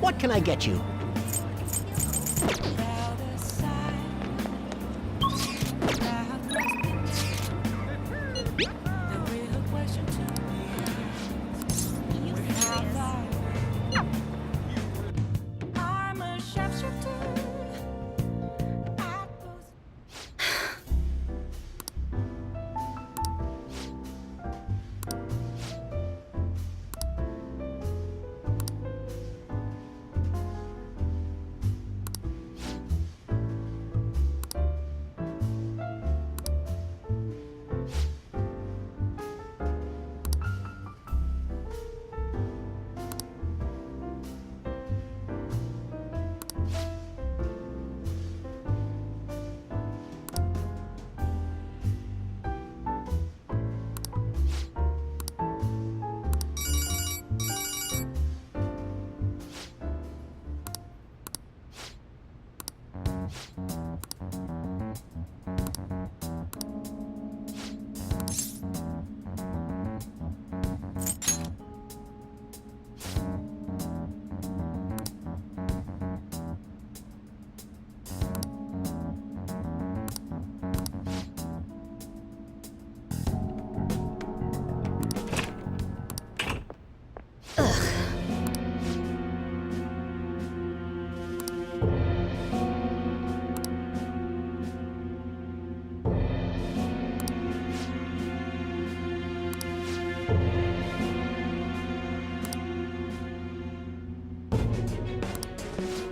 What can I get you?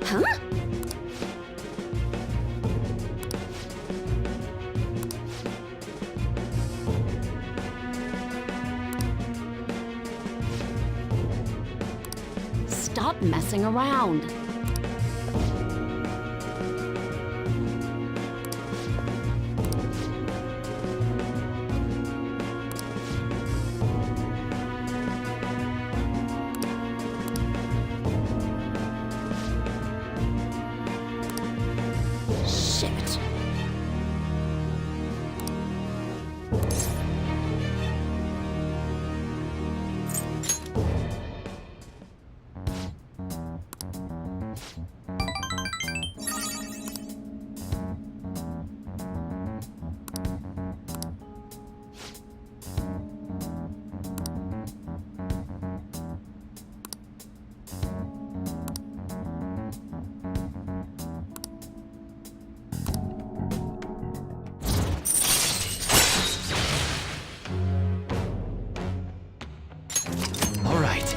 Huh? Stop messing around. Shit. All right.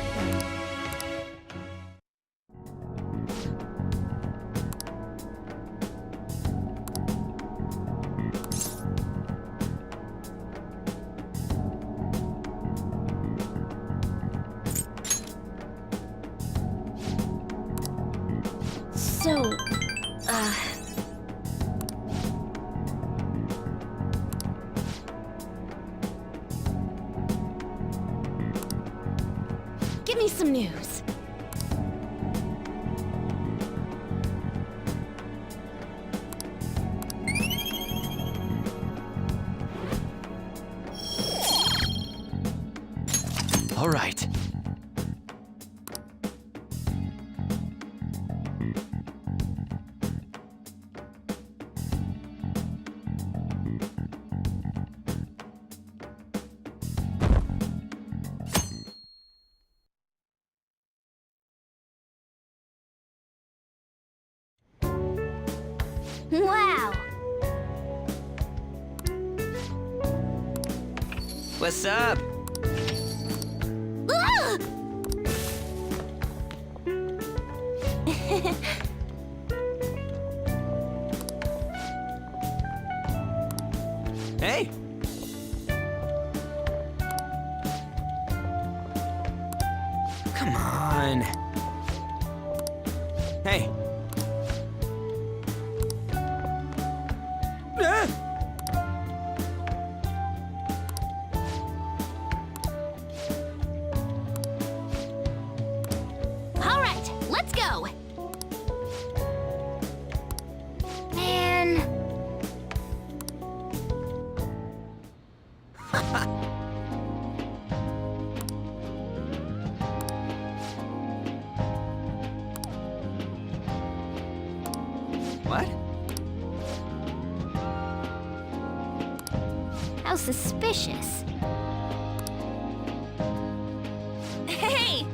So, give me some news. All right. Wow! What's up? Ah! Hey! Come on. Hey. All right, let's go. Man. What? How suspicious. Hey!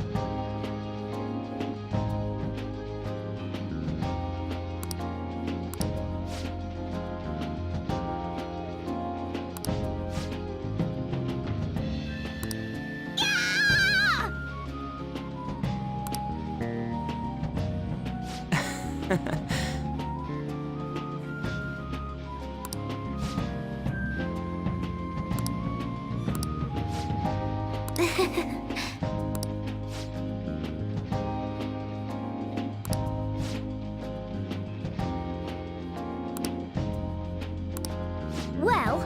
Well...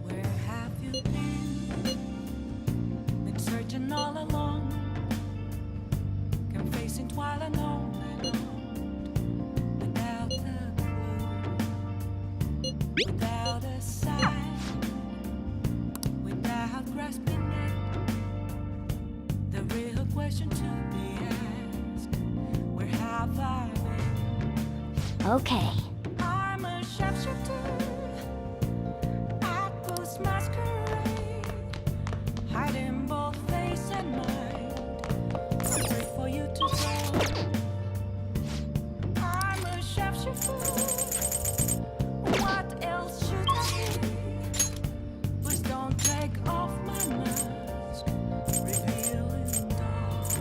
Where have you been? Been searching all along, confessing while alone, without a clue, without a sign, without grasping it. The real question to be asked: where have I been? Okay. I'm a sharpshooter. Masquerade, hiding both face and mind. Wait for you to go. I'm a sharpshooter. What else should I be? Please don't take off my mask, revealing dark.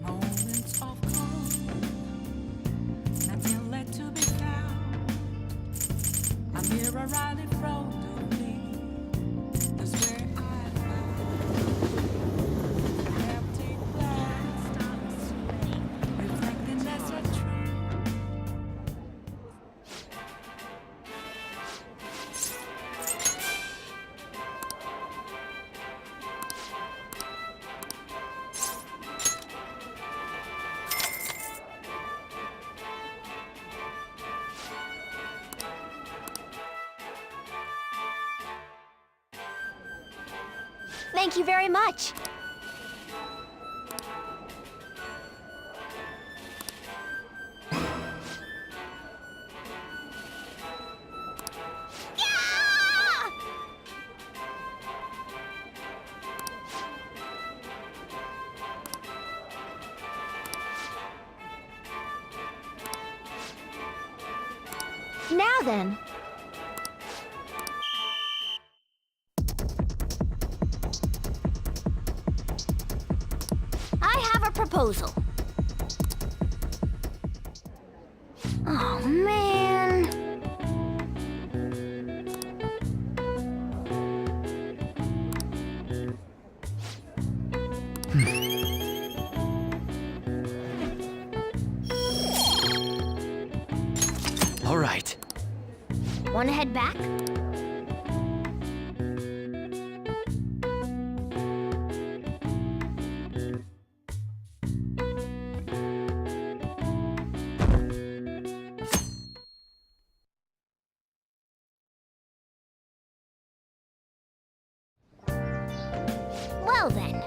Moments of calm, nothing left to be found. I'm here, a right in front of me. That's where I found empty glass, reflecting as a tree. Thank you very much. Now then. I have a proposal. Oh, man. All right. Wanna head back? Well then.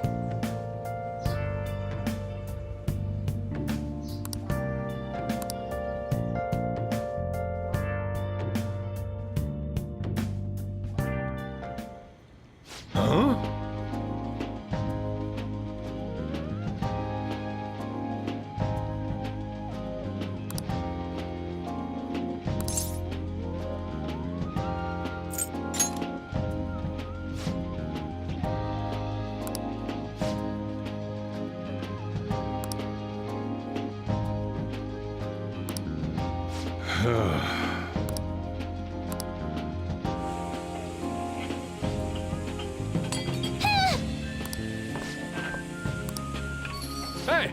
Huh? Hey!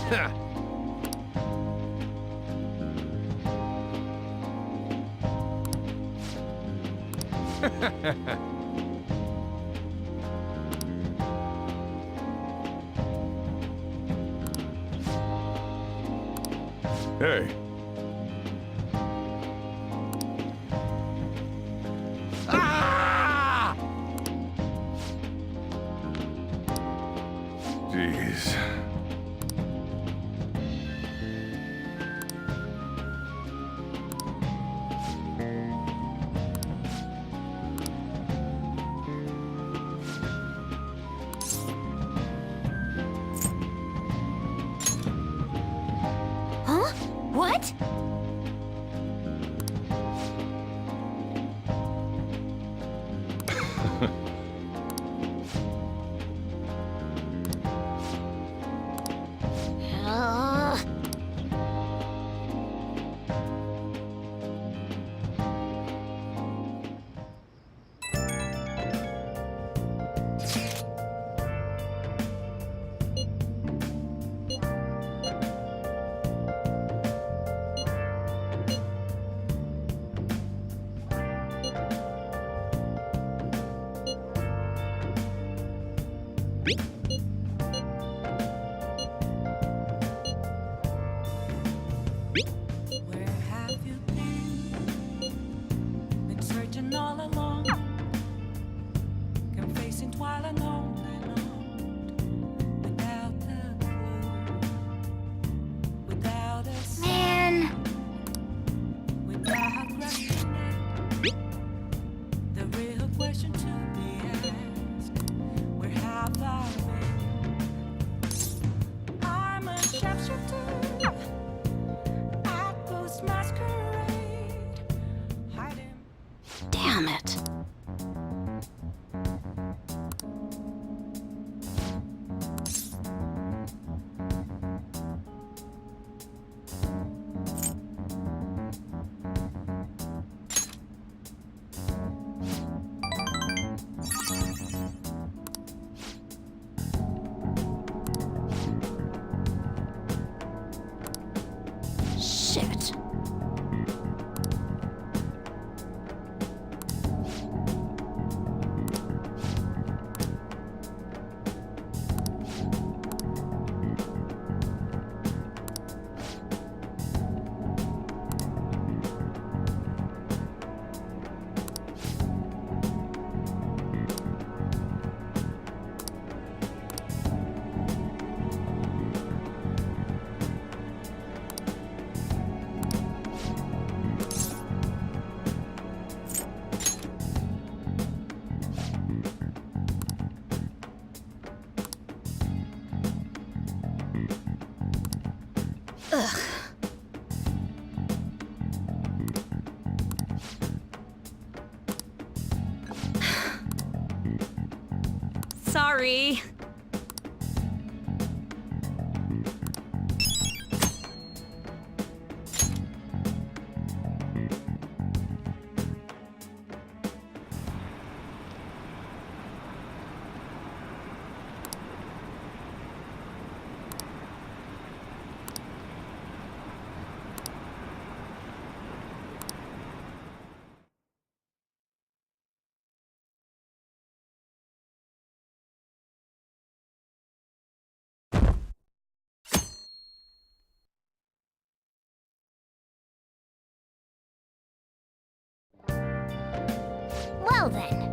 Ha! Hey. Ah! Jeez. Huh? What? Uh, Where have you been? Been searching all along, confessing twilight on and on, without a clue, without a sign, man. without questioning. The real question to be asked: where have I been? I'm a sharpshooter. Sorry. Well then.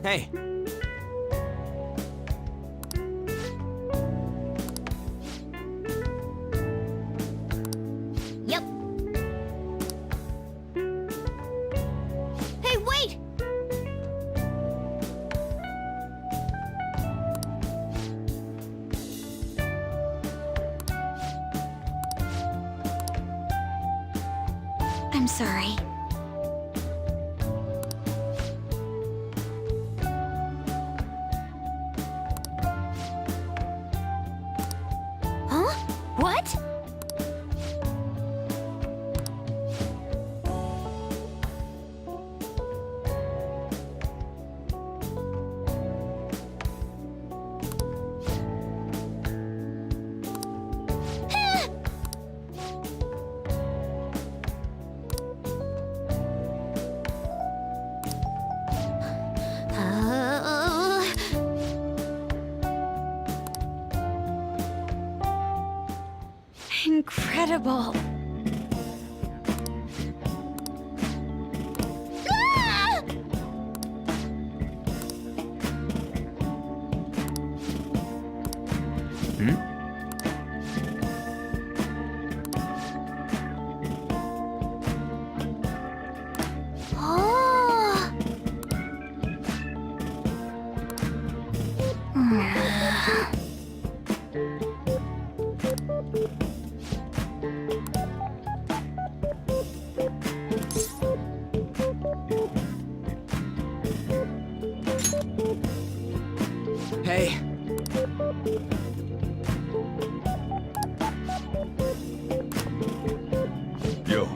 Hey, Yep. Hey, wait! I'm sorry. Huh? What? Uh, Incredible. ah! Oh. hey. Yo.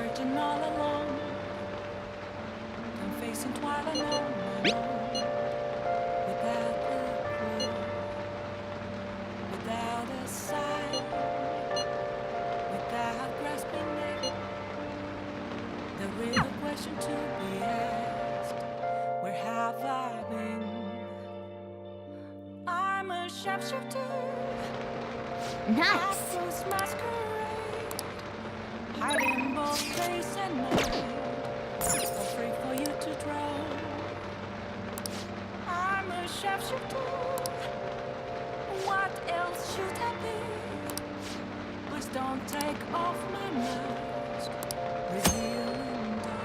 searching all alone, I'm facing twilight alone, without a clue, without a sign, without grasping it. The real question to be asked: where have I been? I'm a sharpshooter. Nice. Apples masquerade, hiding both face and mind, afraid for you to drown. I'm a sharpshooter. What else should I be? Please don't take off my mask, revealing dawn.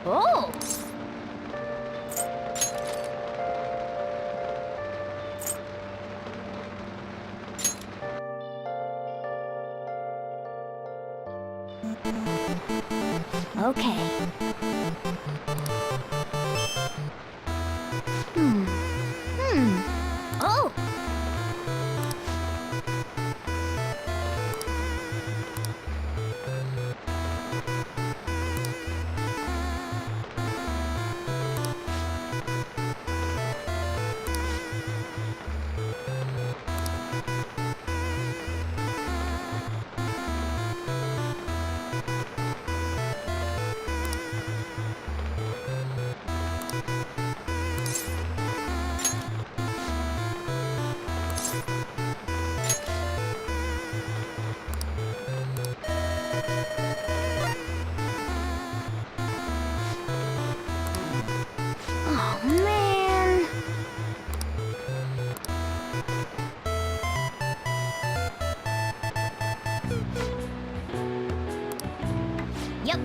Oh. Okay. Oh. Oh man. Yep.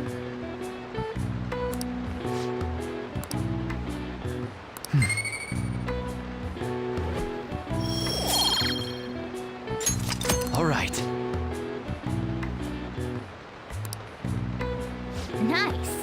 All right. Nice.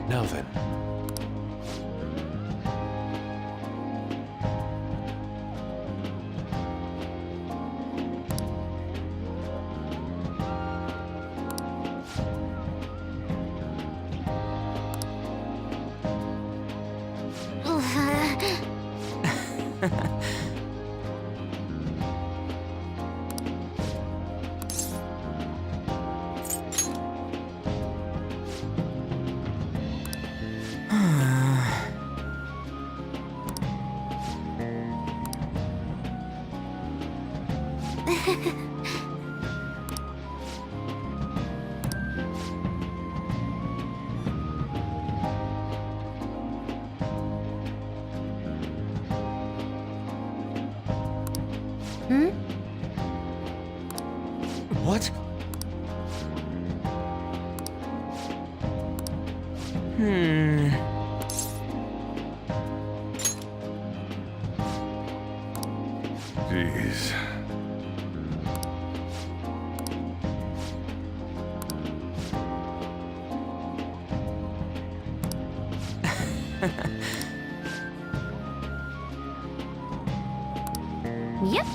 Now then. What? Hmm. Jeez. Yep.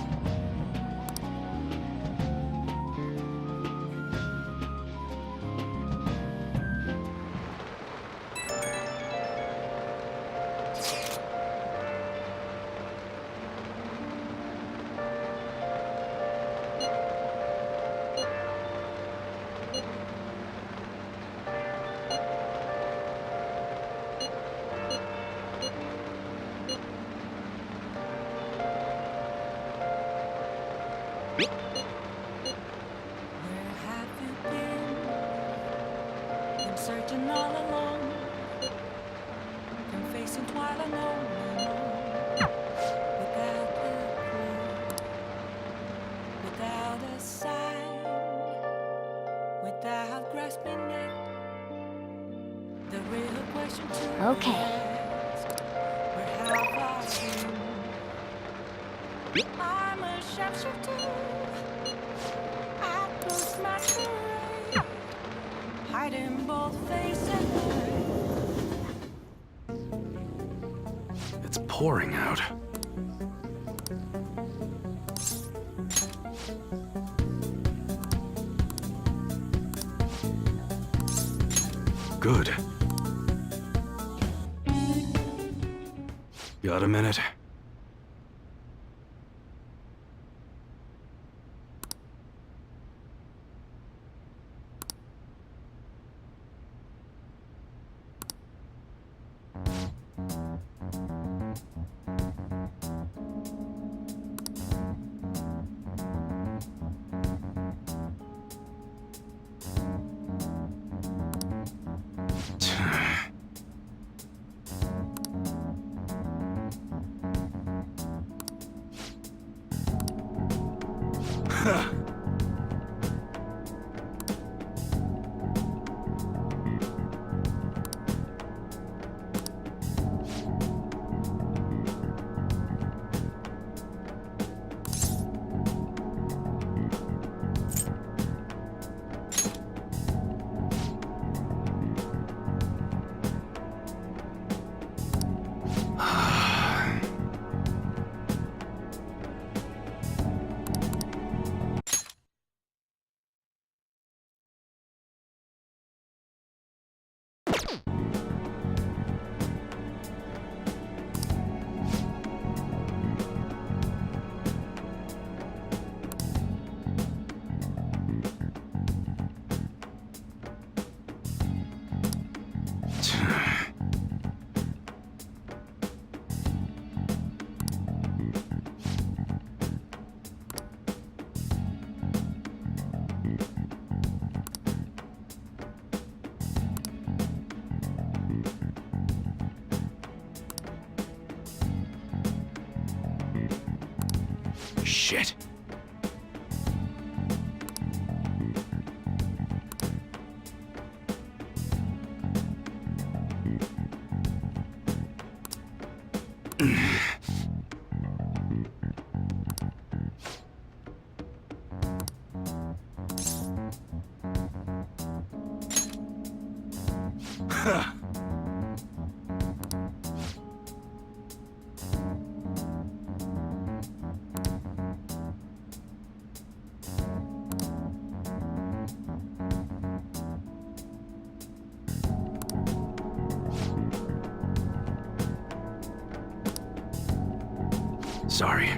Where have you been searching all alone, been facing twilight alone, without a clue, without a sign, without grasping it. The real question to Okay. be asked, flying. I'm a sharpshooter. I close my terrain, hiding both face and eye. It's pouring out. Good. Got a minute? Shit. Sorry.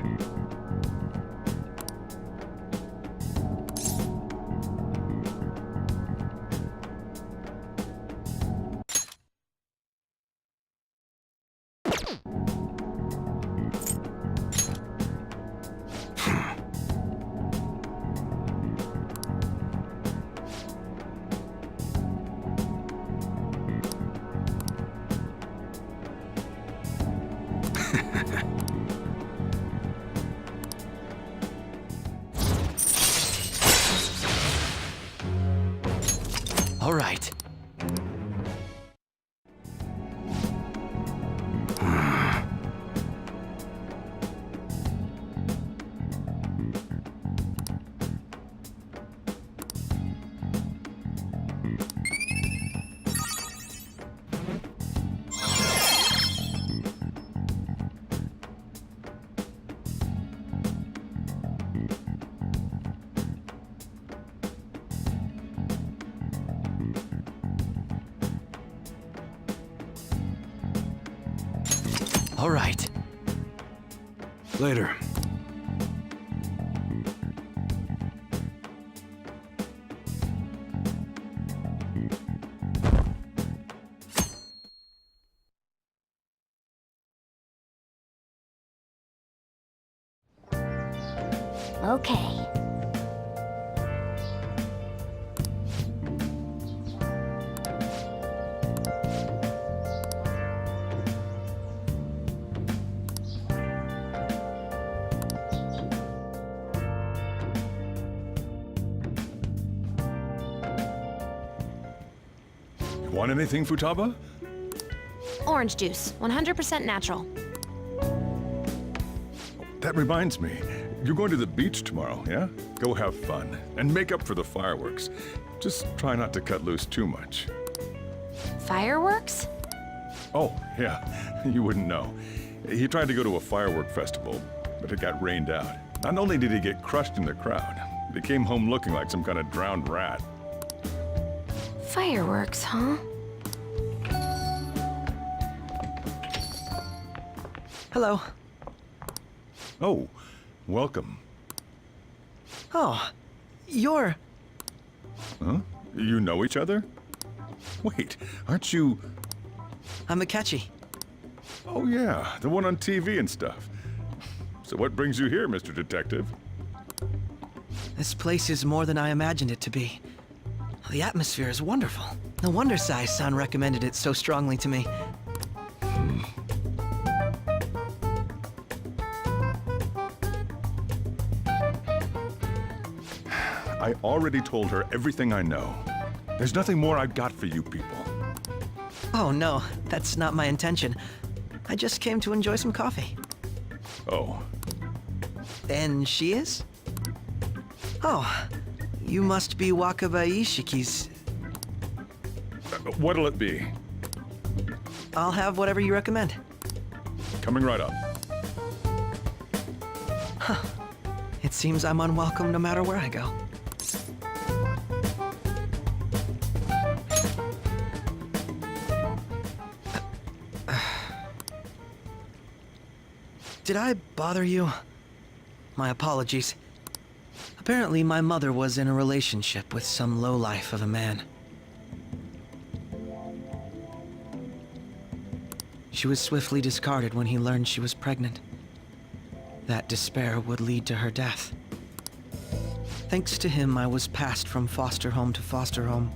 All right. All right. Later. Okay. Want anything, Futaba? Orange juice, 100% natural. That reminds me. You're going to the beach tomorrow, yeah? Go have fun. And make up for the fireworks. Just try not to cut loose too much. Fireworks? Oh, yeah. You wouldn't know. He tried to go to a firework festival, but it got rained out. Not only did he get crushed in the crowd, but he came home looking like some kind of drowned rat. Fireworks, huh? Hello. Oh, welcome. Oh, you're... Huh? You know each other? Wait, aren't you... I'm Akechi. Oh yeah, the one on TV and stuff. So what brings you here, Mr. Detective? This place is more than I imagined it to be. The atmosphere is wonderful. No wonder Sai-san recommended it so strongly to me. I already told her everything I know. There's nothing more I've got for you people. Oh no, that's not my intention. I just came to enjoy some coffee. Oh, And she is? Oh, you must be Wakaba Ishiki's... what'll it be? I'll have whatever you recommend. Coming right up. It seems I'm unwelcome no matter where I go. Did I bother you? My apologies. Apparently, my mother was in a relationship with some lowlife of a man. She was swiftly discarded when he learned she was pregnant. That despair would lead to her death. Thanks to him, I was passed from foster home to foster home.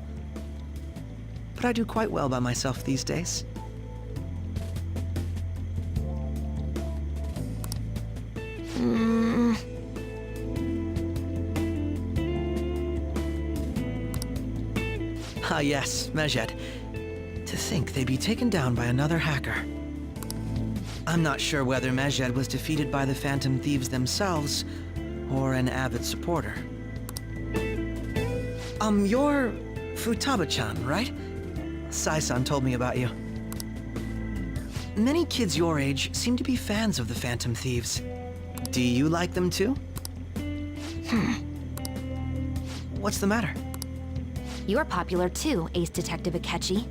But I do quite well by myself these days. Ah yes, Mejed. To think they'd be taken down by another hacker. I'm not sure whether Mejed was defeated by the Phantom Thieves themselves, or an avid supporter. You're Futaba-chan, right? Sai-san told me about you. Many kids your age seem to be fans of the Phantom Thieves. Do you like them too? What's the matter? You're popular too, Ace Detective Akechi.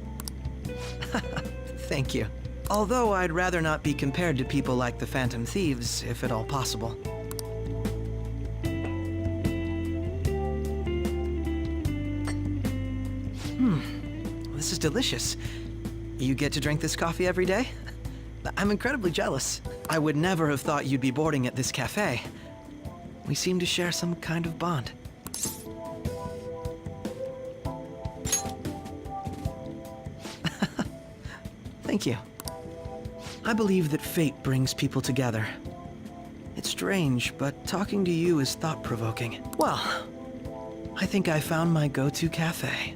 Thank you. Although I'd rather not be compared to people like the Phantom Thieves, if at all possible. This is delicious. You get to drink this coffee every day? I'm incredibly jealous. I would never have thought you'd be boarding at this cafe. We seem to share some kind of bond. Thank you. I believe that fate brings people together. It's strange, but talking to you is thought-provoking. Well, I think I found my go-to cafe.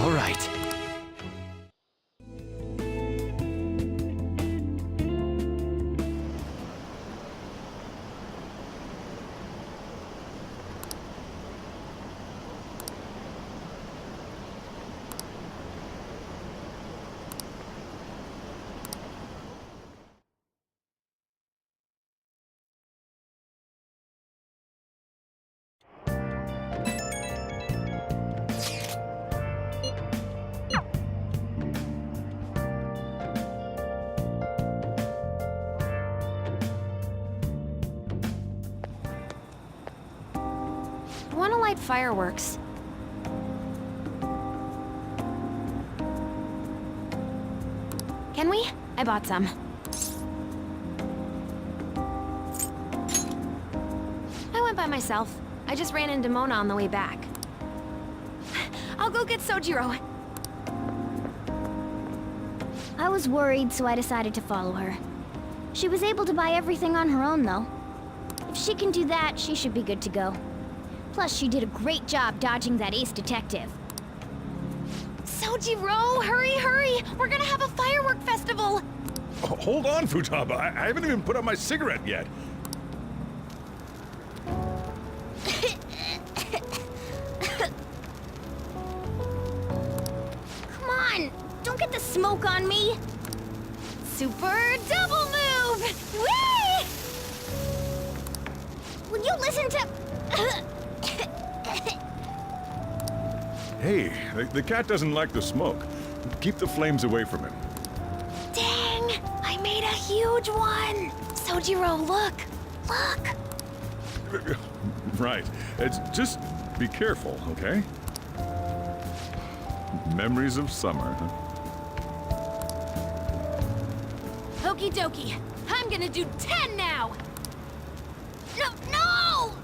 All right. I want to light fireworks. Can we? I bought some. I went by myself. I just ran into Mona on the way back. I'll go get Sojiro. I was worried, so I decided to follow her. She was able to buy everything on her own, though. If she can do that, she should be good to go. Plus, she did a great job dodging that ace detective. Sojiro, hurry, hurry! We're gonna have a firework festival! Oh, hold on, Futaba. I haven't even put out my cigarette yet. Come on, don't get the smoke on me! Super double move! Whee! Will you listen to... Hey, the cat doesn't like the smoke. Keep the flames away from him. Dang! I made a huge one! Sojiro, look! Look! Right. It's just be careful, okay? Memories of summer, huh? Okie dokie. I'm gonna do 10 now! No, no!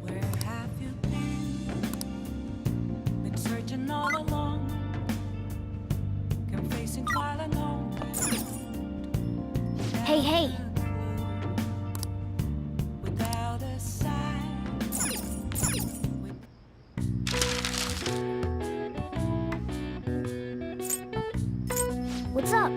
Where have you been? Been searching all along, confessing while alone. Hey, hey! Without a sign. What's up?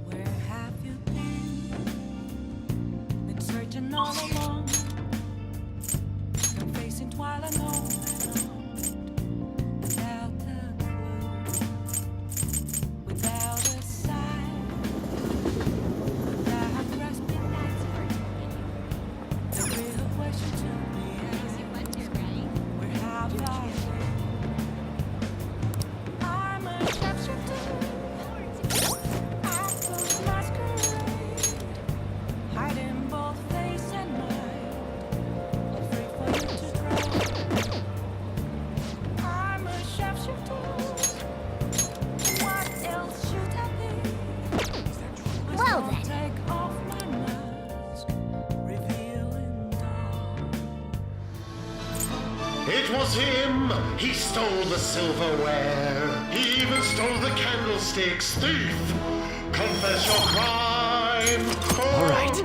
Where have you been? Been searching all along, confessing while alone. Without a clue, without a sign, without grasping the real question to be asked. Where have I been? I'm a shapeshifter. After masquerade, hiding both face and mind, afraid for you to drown. I'm a shapeshifter. What else should I be? Well I'll then. take off my mask, revealing dawn. It was him! He stole the silverware. He even stole the candlesticks. Thief! Confess your crime! All right.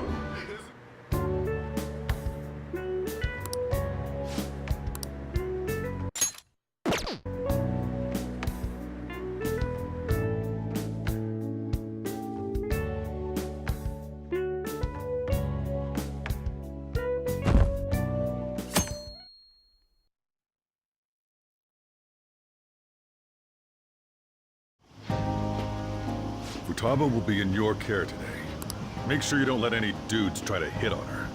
Futaba will be in your care today. Make sure you don't let any dudes try to hit on her.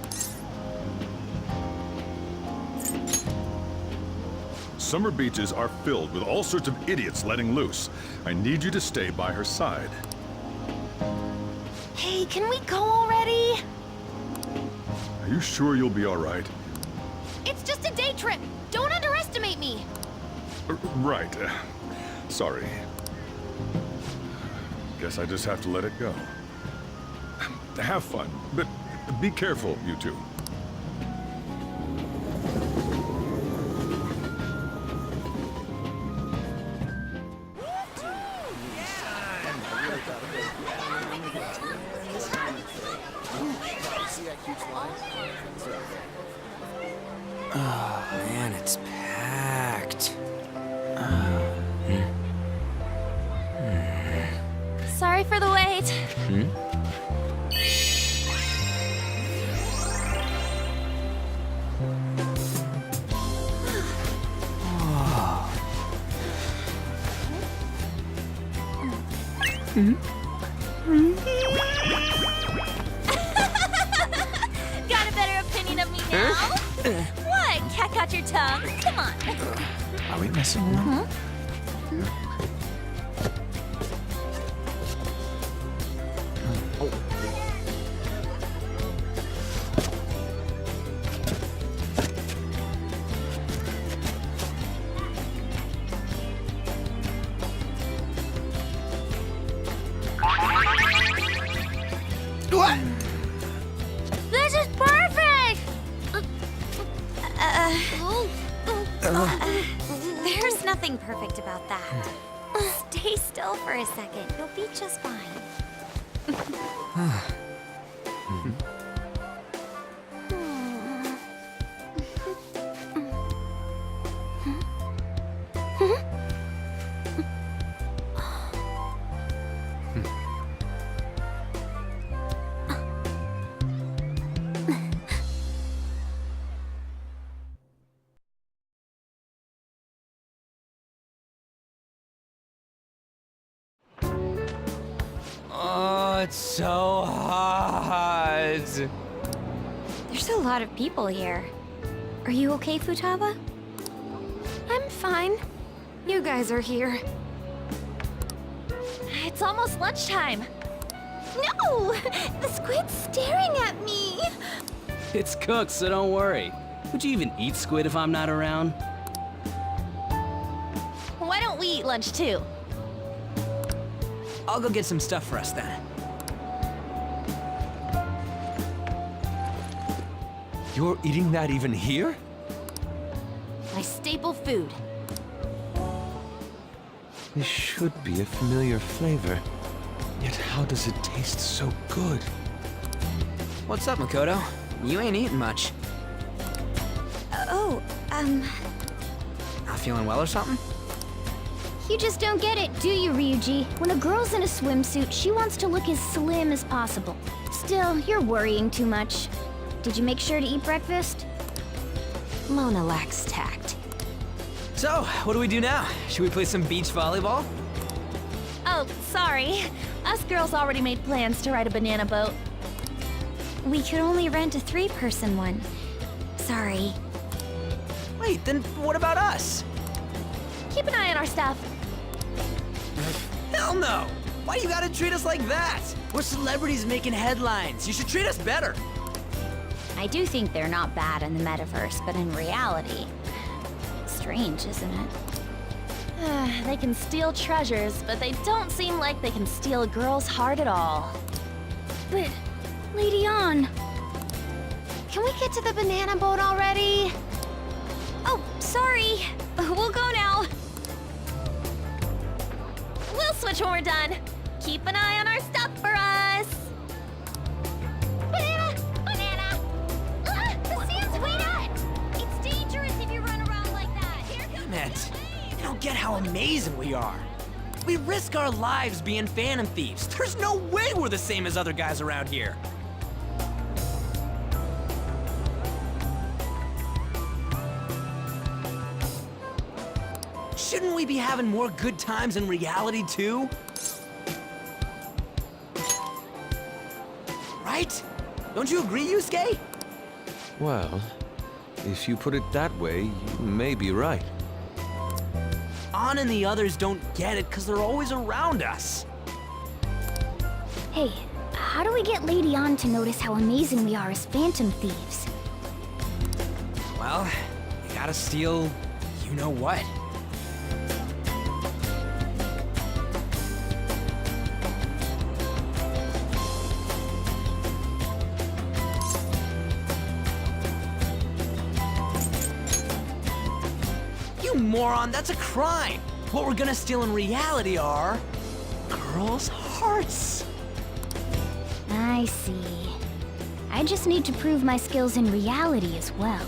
Summer beaches are filled with all sorts of idiots letting loose. I need you to stay by her side. Hey, can we go already? Are you sure you'll be all right? It's just a day trip. Don't underestimate me. Right. Sorry. Guess I just have to let it go. Have fun, but be careful, you two. Man, it's packed. Sorry for the wait. Got a better opinion of me now? What? Cat got your tongue? Come on. Are we messing around? What? This is perfect! There's nothing perfect about that. Stay still for a second. You'll be just fine. Oh, it's so hot. There's a lot of people here. Are you okay, Futaba? I'm fine. You guys are here. It's almost lunchtime. No! The squid's staring at me! It's cooked, so don't worry. Would you even eat squid if I'm not around? Why don't we eat lunch too? I'll go get some stuff for us then. You're eating that even here? My staple food. This should be a familiar flavor. Yet how does it taste so good? What's up, Makoto? You ain't eating much. Not feeling well or something? You just don't get it, do you, Ryuji? When a girl's in a swimsuit, she wants to look as slim as possible. Still, you're worrying too much. Did you make sure to eat breakfast? Mona lacks tact. So, what do we do now? Should we play some beach volleyball? Oh, sorry. Us girls already made plans to ride a banana boat. We could only rent a 3-person one. Sorry. Wait, then what about us? Keep an eye on our stuff. Hell no! Why you gotta treat us like that? We're celebrities making headlines. You should treat us better. I do think they're not bad in the metaverse, but in reality... Strange, isn't it? They can steal treasures, but they don't seem like they can steal a girl's heart at all. But... Lady On... Can we get to the banana boat already? Oh, sorry. We'll go now. We'll switch when we're done. Keep an eye on our stuff for us. Banana! Banana! The sand's way up! It's dangerous if you run around like that. Here comes Damn it. the plane. You don't get how amazing we are. We risk our lives being phantom thieves. There's no way we're the same as other guys around here. Shouldn't we be having more good times in reality, too? Right? Don't you agree, Yusuke? Well, if you put it that way, you may be right. An and the others don't get it because they're always around us. Hey, how do we get Lady On to notice how amazing we are as phantom thieves? Well, you gotta steal you-know-what. You moron, that's a crime! What we're gonna steal in reality are... girls' hearts! I see. I just need to prove my skills in reality as well.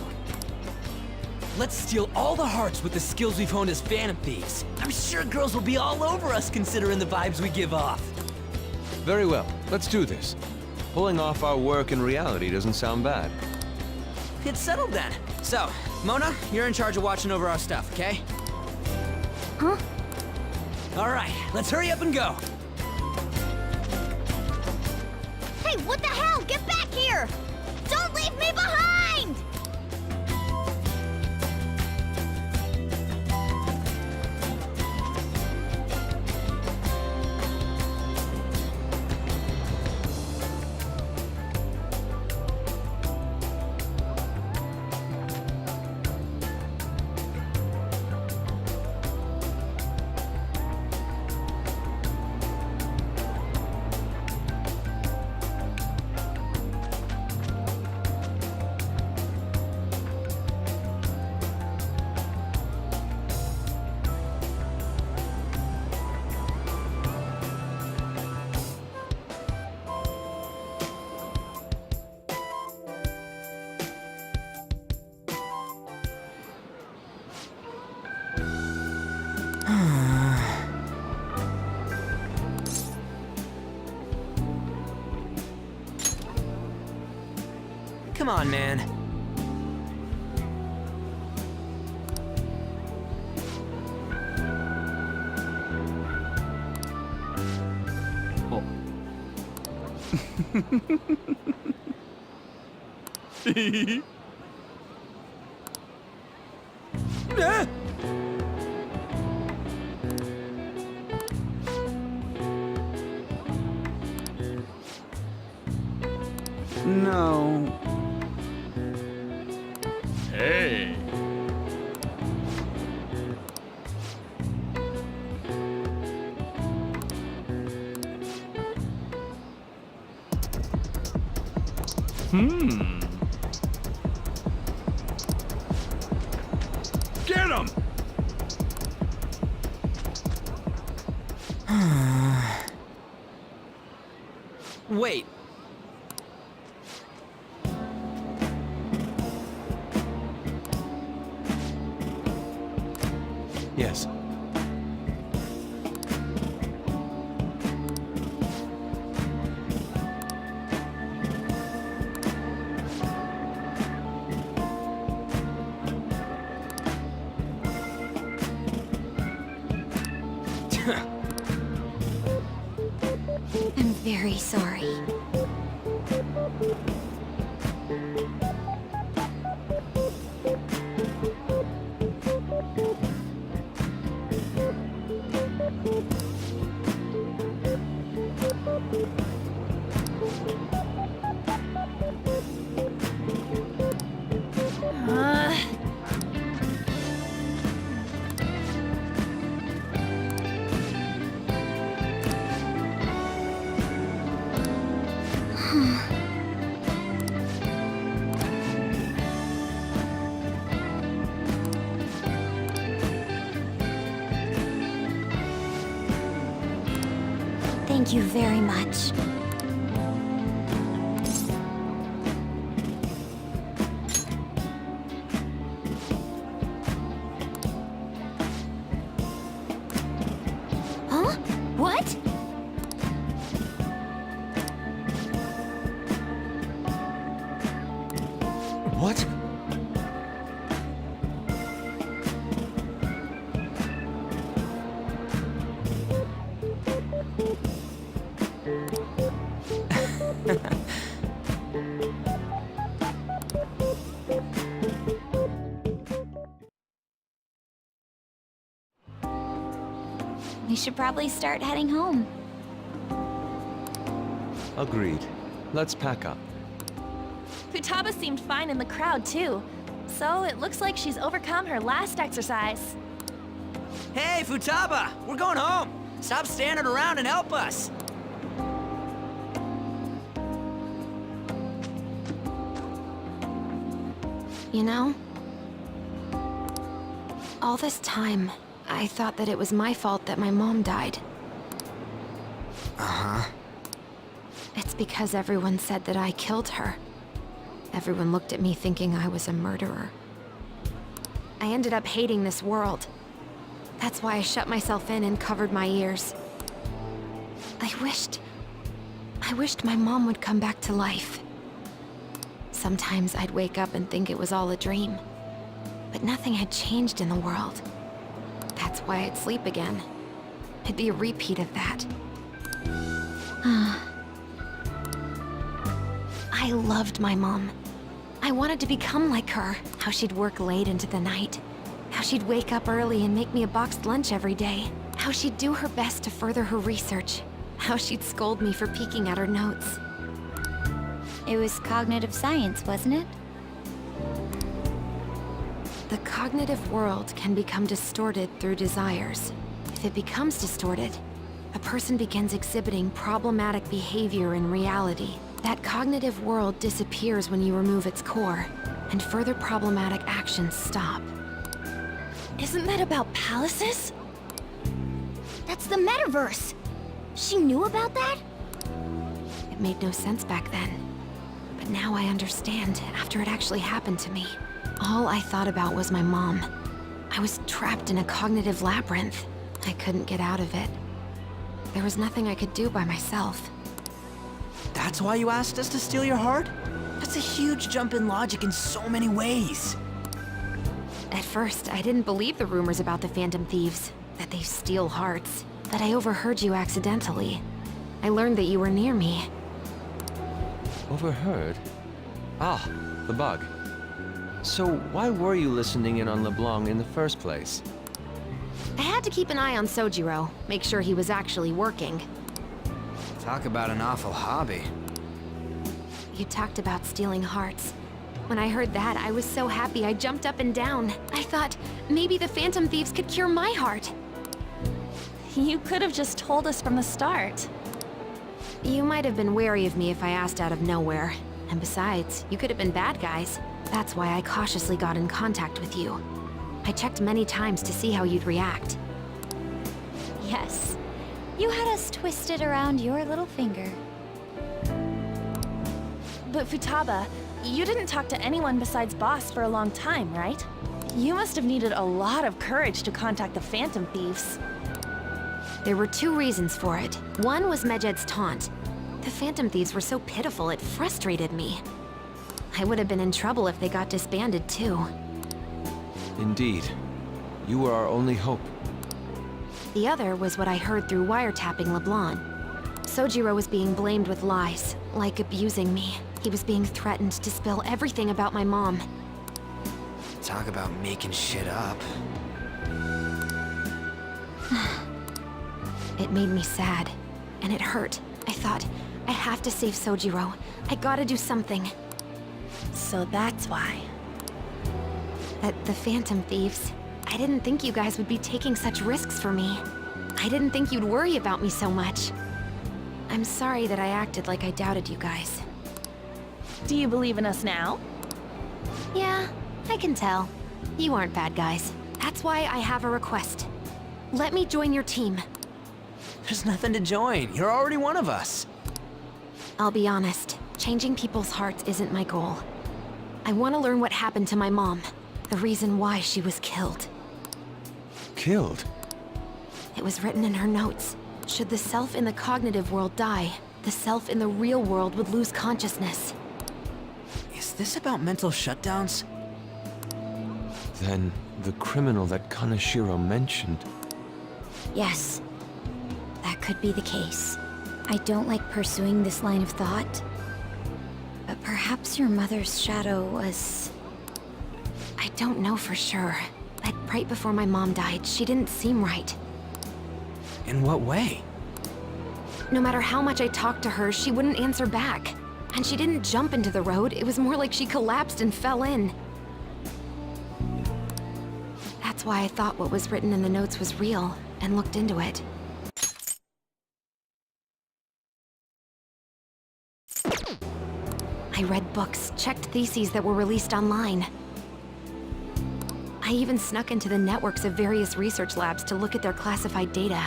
Let's steal all the hearts with the skills we've honed as phantom thieves. I'm sure girls will be all over us considering the vibes we give off. Very well, let's do this. Pulling off our work in reality doesn't sound bad. It's settled then. So, Mona, you're in charge of watching over our stuff, okay? Huh? All right, let's hurry up and go. Hey, what the hell? Get back here! Don't leave me behind! Come on, man. Oh. Ah! No. Hey! Get him! Wait. Yes. I'm very sorry. Thank you very much. Huh? What? What? We should probably start heading home. Agreed. Let's pack up. Futaba seemed fine in the crowd, too. So it looks like she's overcome her last exercise. Hey, Futaba! We're going home! Stop standing around and help us! You know, all this time, I thought that it was my fault that my mom died. Uh-huh. It's because everyone said that I killed her. Everyone looked at me thinking I was a murderer. I ended up hating this world. That's why I shut myself in and covered my ears. I wished I wished my mom would come back to life. Sometimes I'd wake up and think it was all a dream. But nothing had changed in the world. That's why I'd sleep again. It'd be a repeat of that. I loved my mom. I wanted to become like her. How she'd work late into the night. How she'd wake up early and make me a boxed lunch every day. How she'd do her best to further her research. How she'd scold me for peeking at her notes. It was cognitive science, wasn't it? The cognitive world can become distorted through desires. If it becomes distorted, a person begins exhibiting problematic behavior in reality. That cognitive world disappears when you remove its core, and further problematic actions stop. Isn't that about palaces? That's the metaverse! She knew about that? It made no sense back then. But now I understand, after it actually happened to me. All I thought about was my mom. I was trapped in a cognitive labyrinth. I couldn't get out of it. There was nothing I could do by myself. That's why you asked us to steal your heart? That's a huge jump in logic in so many ways. At first, I didn't believe the rumors about the Phantom Thieves, that they steal hearts. But I overheard you accidentally. I learned that you were near me. Overheard? Ah, the bug. So why were you listening in on LeBlanc in the first place? I had to keep an eye on Sojiro, make sure he was actually working. Talk about an awful hobby. You talked about stealing hearts. When I heard that, I was so happy I jumped up and down. I thought, maybe the Phantom Thieves could cure my heart. You could have just told us from the start. You might have been wary of me if I asked out of nowhere. And besides, you could have been bad guys. That's why I cautiously got in contact with you. I checked many times to see how you'd react. Yes. You had us twisted around your little finger. But Futaba, you didn't talk to anyone besides Boss for a long time, right? You must have needed a lot of courage to contact the Phantom Thieves. There were two reasons for it. One was Medjed's taunt. The Phantom Thieves were so pitiful it frustrated me. I would have been in trouble if they got disbanded too. Indeed. You were our only hope. The other was what I heard through wiretapping LeBlanc. Sojiro was being blamed with lies, like abusing me. He was being threatened to spill everything about my mom. Talk about making shit up. It made me sad, and it hurt. I thought, I have to save Sojiro. I gotta do something. So that's why. At the Phantom Thieves, I didn't think you guys would be taking such risks for me. I didn't think you'd worry about me so much. I'm sorry that I acted like I doubted you guys. Do you believe in us now? Yeah, I can tell. You aren't bad guys. That's why I have a request. Let me join your team. There's nothing to join. You're already one of us. I'll be honest, changing people's hearts isn't my goal. I want to learn what happened to my mom. The reason why she was killed. Killed? It was written in her notes. Should the self in the cognitive world die, the self in the real world would lose consciousness. Is this about mental shutdowns? Then, the criminal that Kaneshiro mentioned. Yes. That could be the case. I don't like pursuing this line of thought. But perhaps your mother's shadow was... I don't know for sure. But right before my mom died, she didn't seem right. In what way? No matter how much I talked to her, she wouldn't answer back. And she didn't jump into the road, it was more like she collapsed and fell in. That's why I thought what was written in the notes was real, and looked into it. I read books, checked theses that were released online. I even snuck into the networks of various research labs to look at their classified data.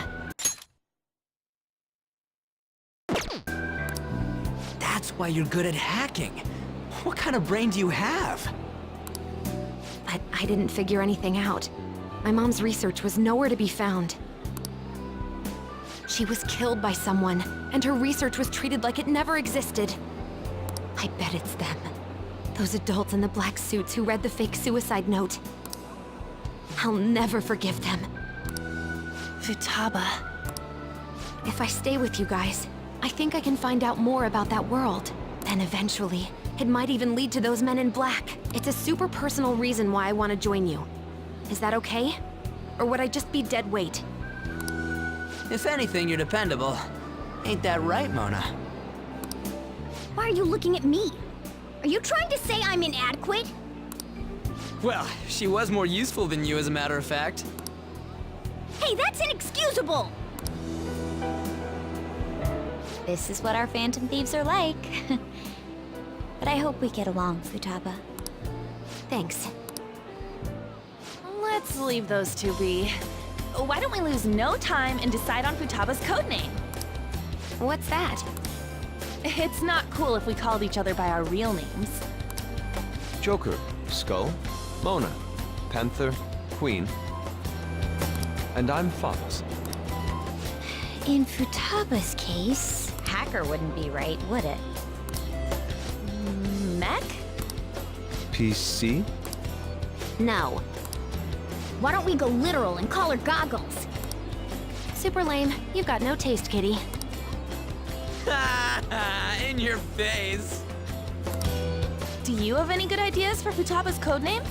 That's why you're good at hacking. What kind of brain do you have? But I didn't figure anything out. My mom's research was nowhere to be found. She was killed by someone, and her research was treated like it never existed. I bet it's them. Those adults in the black suits who read the fake suicide note. I'll never forgive them. Futaba. If I stay with you guys, I think I can find out more about that world. Then eventually, it might even lead to those men in black. It's a super personal reason why I want to join you. Is that okay? Or would I just be dead weight? If anything, you're dependable. Ain't that right, Mona? Why are you looking at me? Are you trying to say I'm inadequate? Well, she was more useful than you, as a matter of fact. Hey, that's inexcusable! This is what our Phantom Thieves are like. But I hope we get along, Futaba. Thanks. Let's leave those two be. Why don't we lose no time and decide on Futaba's codename? What's that? It's not cool if we called each other by our real names. Joker, Skull, Mona, Panther, Queen. And I'm Fox. In Futaba's case, hacker wouldn't be right, would it? Mech? PC? No. Why don't we go literal and call her Goggles? Super lame. You've got no taste, kitty. In your face. Do you have any good ideas for Futaba's codename?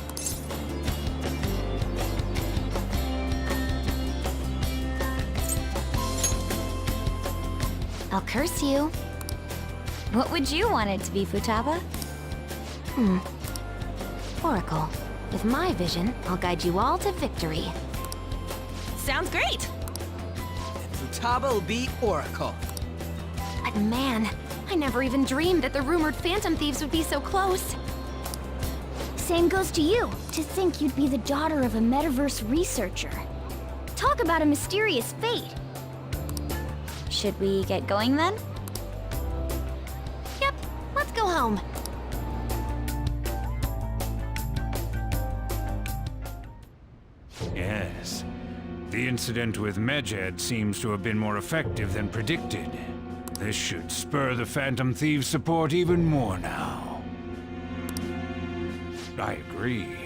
I'll curse you. What would you want it to be, Futaba? Oracle. With my vision, I'll guide you all to victory. Sounds great! Futaba will be Oracle. But man, I never even dreamed that the rumored Phantom Thieves would be so close. Same goes to you. To think you'd be the daughter of a metaverse researcher. Talk about a mysterious fate. Should we get going then? Yep, let's go home. Yes. The incident with Medjed seems to have been more effective than predicted. This should spur the Phantom Thieves' support even more now. I agree.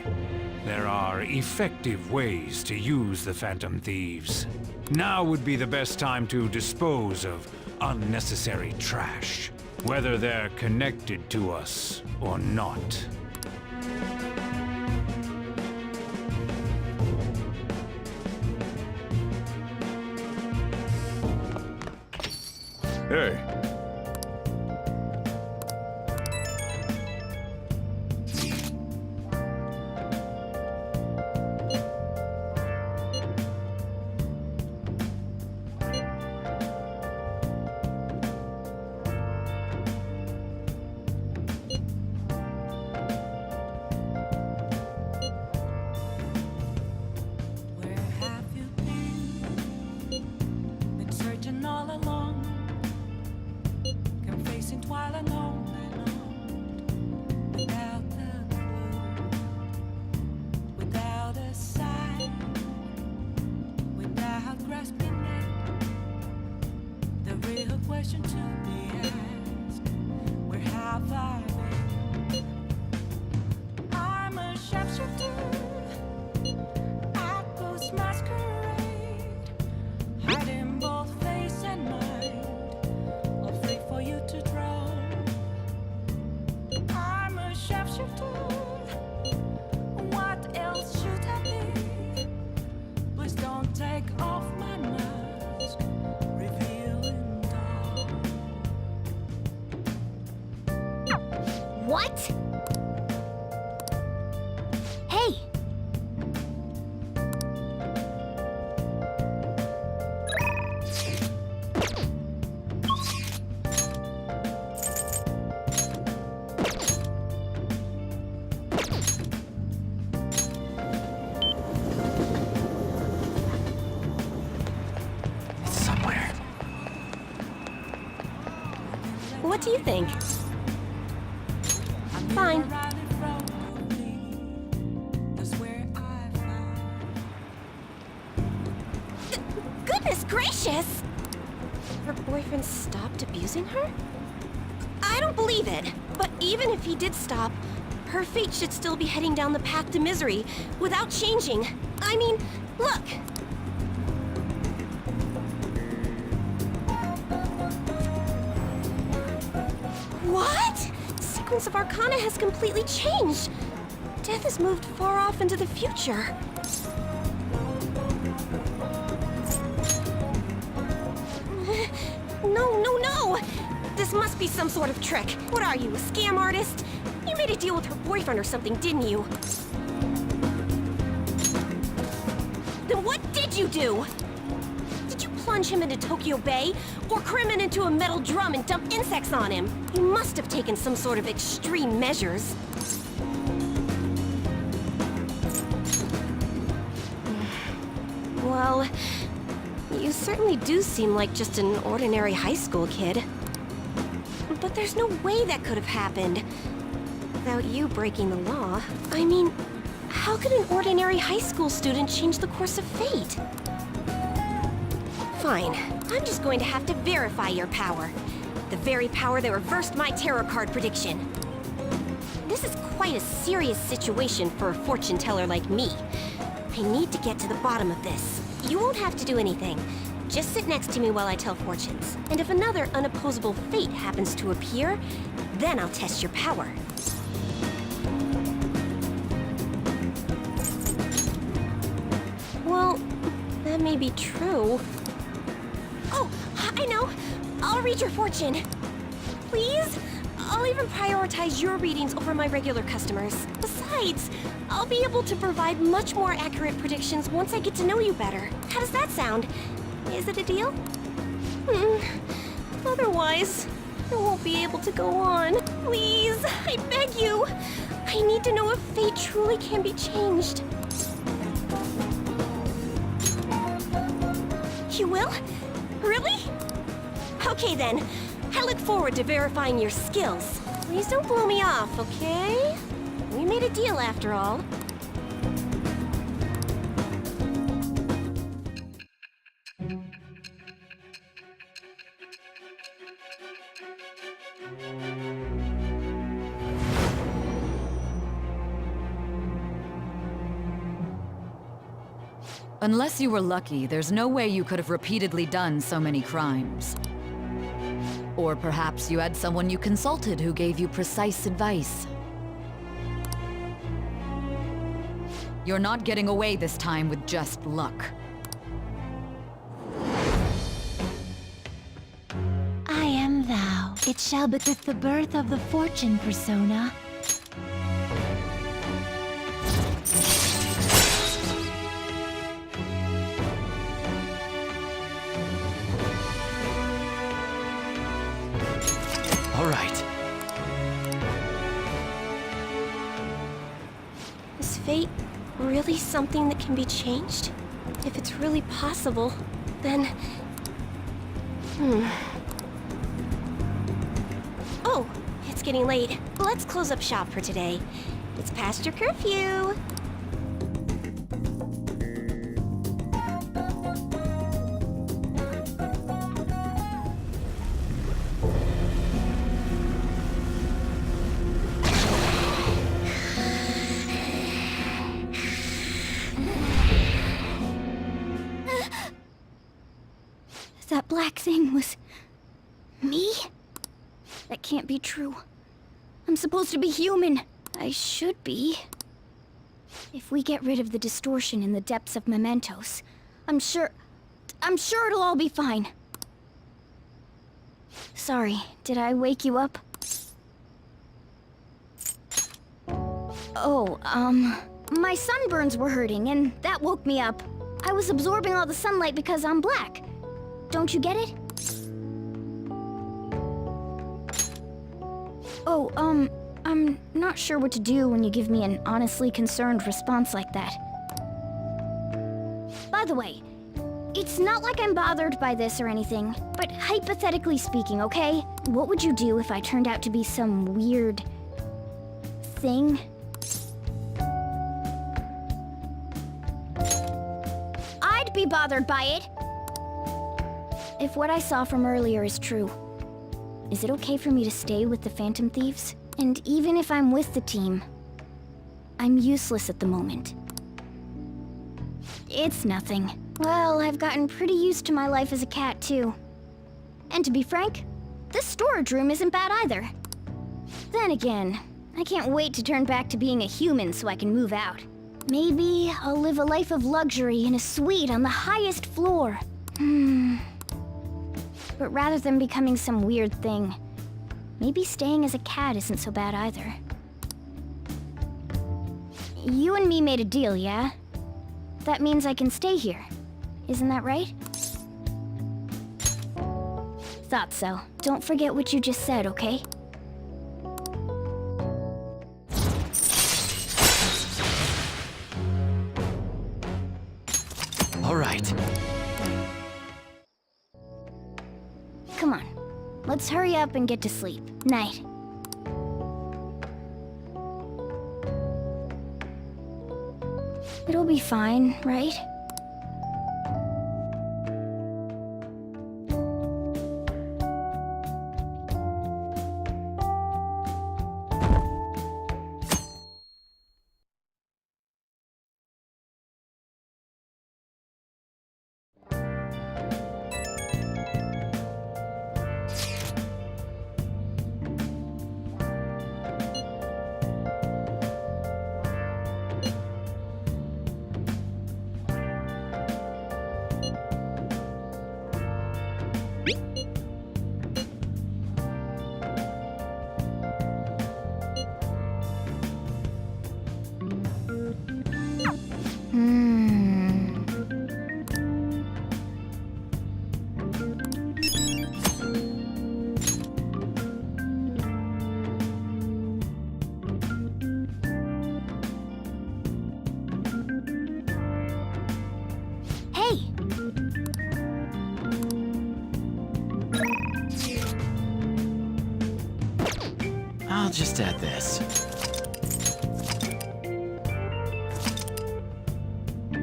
There are effective ways to use the Phantom Thieves. Now would be the best time to dispose of unnecessary trash, whether they're connected to us or not. Hey. Where have you been? Been searching all along, kept facing twilight on and on, without a clue, without a sign, without grasping it. The real question to be asked: where have I been? I'm a sharpshooter. Ghost masquerade, hiding both face and mind, afraid for you to draw. I'm a sharpshooter. What else should I be? Please don't take off my mask, revealing dawn. What? Hey! It's somewhere. What do you think? I'm Fine. here right in front of me. That's where I found. Goodness gracious! Her boyfriend stopped abusing her? I don't believe it. But even if he did stop, her fate should still be heading down the path to misery without changing. I mean, look! What? The sequence of Arcana has completely changed. Death has moved far off into the future. No! This must be some sort of trick. What are you, a scam artist? You made a deal with her boyfriend or something, didn't you? Then what did you do? Did you plunge him into Tokyo Bay? Or cram him into a metal drum and dump insects on him? You must have taken some sort of extreme measures. Well, you certainly do seem like just an ordinary high school kid. But there's no way that could have happened without you breaking the law. I mean, how could an ordinary high school student change the course of fate? Fine, I'm just going to have to verify your power. The very power that reversed my tarot card prediction. This is quite a serious situation for a fortune teller like me. I need to get to the bottom of this. You won't have to do anything. Just sit next to me while I tell fortunes. And if another unopposable fate happens to appear, then I'll test your power. Well, that may be true. Oh, I know. I'll read your fortune. Please? I'll even prioritize your readings over my regular customers. Besides, I'll be able to provide much more accurate predictions once I get to know you better. How does that sound? Is it a deal? Otherwise, I won't be able to go on. Please, I beg you. I need to know if fate truly can be changed. You will? Really? Okay then. I look forward to verifying your skills. Please don't blow me off, okay? We made a deal after all. Unless you were lucky, there's no way you could have repeatedly done so many crimes. Or perhaps you had someone you consulted who gave you precise advice. You're not getting away this time with just luck. I am thou. It shall be with the birth of the fortune persona. All right. Is fate really something that can be changed? If it's really possible, then... Oh, it's getting late. Let's close up shop for today. It's past your curfew. That black thing was... me? That can't be true. I'm supposed to be human. I should be. If we get rid of the distortion in the depths of mementos, I'm sure it'll all be fine. Sorry, did I wake you up? Oh, my sunburns were hurting, and that woke me up. I was absorbing all the sunlight because I'm black. Don't you get it? Oh, I'm not sure what to do when you give me an honestly concerned response like that. By the way, it's not like I'm bothered by this or anything, but hypothetically speaking, okay? What would you do if I turned out to be some weird... thing? I'd be bothered by it. If what I saw from earlier is true, is it okay for me to stay with the Phantom Thieves? And even if I'm with the team, I'm useless at the moment. It's nothing. Well, I've gotten pretty used to my life as a cat, too. And to be frank, this storage room isn't bad either. Then again, I can't wait to turn back to being a human so I can move out. Maybe I'll live a life of luxury in a suite on the highest floor. But rather than becoming some weird thing, maybe staying as a cat isn't so bad either. You and me made a deal, yeah? That means I can stay here. Isn't that right? Thought so. Don't forget what you just said, okay? All right. Come on. Let's hurry up and get to sleep. Night. It'll be fine, right? Hey! I'll just add this.